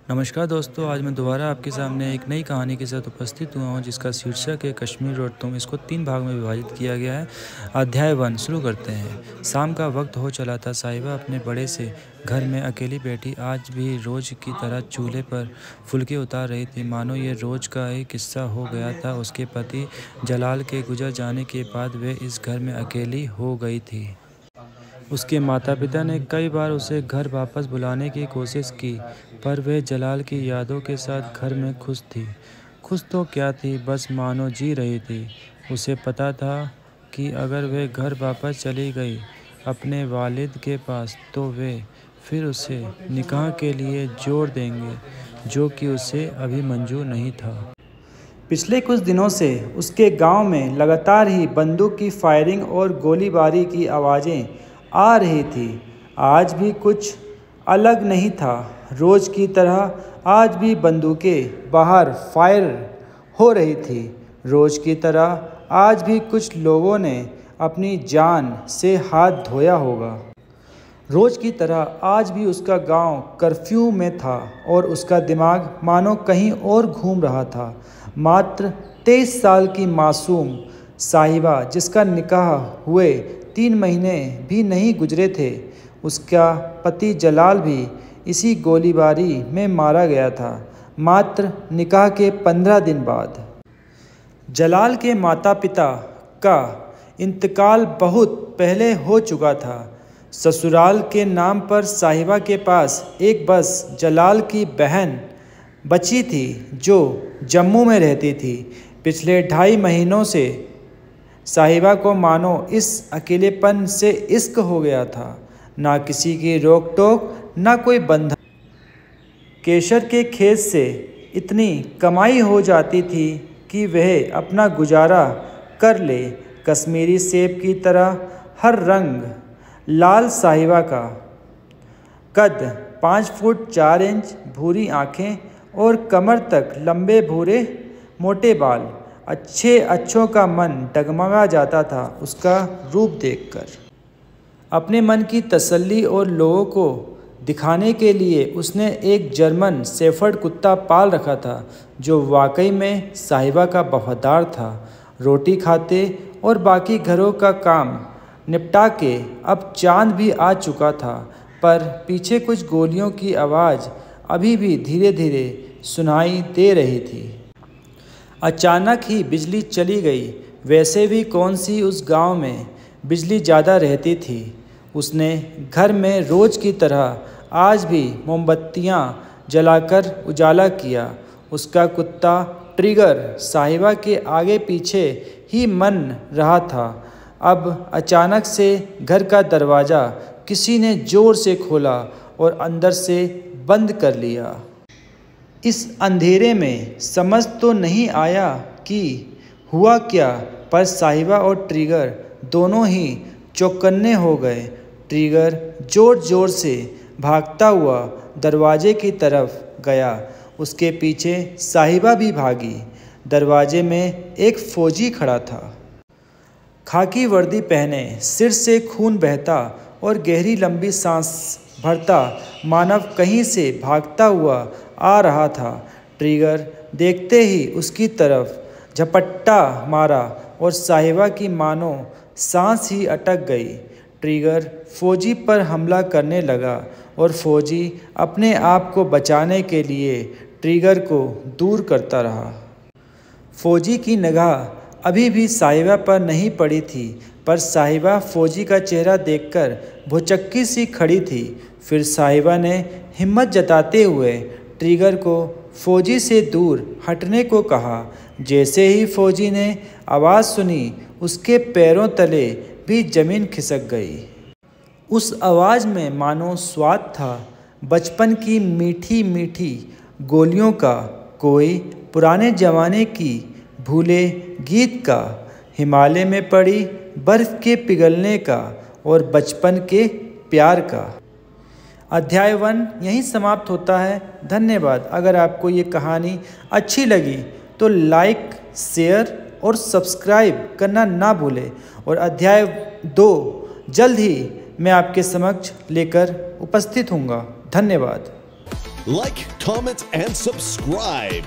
नमस्कार दोस्तों, आज मैं दोबारा आपके सामने एक नई कहानी के साथ उपस्थित हुआ हूँ जिसका शीर्षक है कश्मीर और तुम। इसको 3 भाग में विभाजित किया गया है। अध्याय 1 शुरू करते हैं। शाम का वक्त हो चला था। साहिबा अपने बड़े से घर में अकेली बैठी आज भी रोज़ की तरह चूल्हे पर फुलके उतार रही थी। मानो ये रोज़ का ही किस्सा हो गया था। उसके पति जलाल के गुजर जाने के बाद वे इस घर में अकेली हो गई थी। उसके माता पिता ने कई बार उसे घर वापस बुलाने की कोशिश की, पर वह जलाल की यादों के साथ घर में खुश थी। खुश तो क्या थी, बस मानो जी रही थी। उसे पता था कि अगर वह घर वापस चली गई अपने वालिद के पास, तो वे फिर उसे निकाह के लिए जोड़ देंगे, जो कि उसे अभी मंजूर नहीं था। पिछले कुछ दिनों से उसके गांव में लगातार ही बंदूक की फायरिंग और गोलीबारी की आवाज़ें आ रही थी। आज भी कुछ अलग नहीं था। रोज़ की तरह आज भी बंदूकें बाहर फायर हो रही थी। रोज़ की तरह आज भी कुछ लोगों ने अपनी जान से हाथ धोया होगा। रोज़ की तरह आज भी उसका गांव कर्फ्यू में था और उसका दिमाग मानो कहीं और घूम रहा था। मात्र 23 साल की मासूम साहिबा, जिसका निकाह हुए 3 महीने भी नहीं गुजरे थे, उसका पति जलाल भी इसी गोलीबारी में मारा गया था, मात्र निकाह के 15 दिन बाद। जलाल के माता पिता का इंतकाल बहुत पहले हो चुका था। ससुराल के नाम पर साहिबा के पास एक बस जलाल की बहन बची थी, जो जम्मू में रहती थी। पिछले 2.5 महीनों से साहिबा को मानो इस अकेलेपन से इश्क हो गया था। ना किसी की रोक टोक, ना कोई बंधन। केशर के खेत से इतनी कमाई हो जाती थी कि वह अपना गुजारा कर ले। कश्मीरी सेब की तरह हर रंग लाल साहिबा का कद 5 फुट 4 इंच, भूरी आँखें और कमर तक लंबे भूरे मोटे बाल। अच्छों का मन डगमगा जाता था उसका रूप देखकर। अपने मन की तसल्ली और लोगों को दिखाने के लिए उसने एक जर्मन शेफर्ड कुत्ता पाल रखा था, जो वाकई में साहिबा का वफादार था। रोटी खाते और बाकी घरों का काम निपटा के अब चांद भी आ चुका था, पर पीछे कुछ गोलियों की आवाज़ अभी भी धीरे धीरे सुनाई दे रही थी। अचानक ही बिजली चली गई। वैसे भी कौन सी उस गांव में बिजली ज़्यादा रहती थी। उसने घर में रोज़ की तरह आज भी मोमबत्तियां जलाकर उजाला किया। उसका कुत्ता ट्रिगर साहिबा के आगे पीछे ही मन रहा था। अब अचानक से घर का दरवाज़ा किसी ने ज़ोर से खोला और अंदर से बंद कर लिया। इस अंधेरे में समझ तो नहीं आया कि हुआ क्या, पर साहिबा और ट्रिगर दोनों ही चौकन्ने हो गए। ट्रिगर ज़ोर ज़ोर से भागता हुआ दरवाजे की तरफ गया। उसके पीछे साहिबा भी भागी। दरवाजे में एक फौजी खड़ा था, खाकी वर्दी पहने, सिर से खून बहता और गहरी लंबी सांस भरता मानव कहीं से भागता हुआ आ रहा था। ट्रिगर देखते ही उसकी तरफ झपट्टा मारा और साहिबा की मानो सांस ही अटक गई। ट्रिगर फौजी पर हमला करने लगा और फौजी अपने आप को बचाने के लिए ट्रिगर को दूर करता रहा। फौजी की निगाह अभी भी साहिबा पर नहीं पड़ी थी, पर साहिबा फौजी का चेहरा देखकर भौचक्की सी खड़ी थी। फिर साहिबा ने हिम्मत जताते हुए ट्रिगर को फौजी से दूर हटने को कहा। जैसे ही फौजी ने आवाज़ सुनी, उसके पैरों तले भी ज़मीन खिसक गई। उस आवाज़ में मानो स्वाद था बचपन की मीठी मीठी गोलियों का, कोई पुराने ज़माने की भूले गीत का, हिमालय में पड़ी बर्फ़ के पिघलने का और बचपन के प्यार का। अध्याय 1 यहीं समाप्त होता है। धन्यवाद। अगर आपको ये कहानी अच्छी लगी तो लाइक, शेयर और सब्सक्राइब करना ना भूलें। और अध्याय 2 जल्द ही मैं आपके समक्ष लेकर उपस्थित हूँगा। धन्यवाद। Like, comment, and subscribe.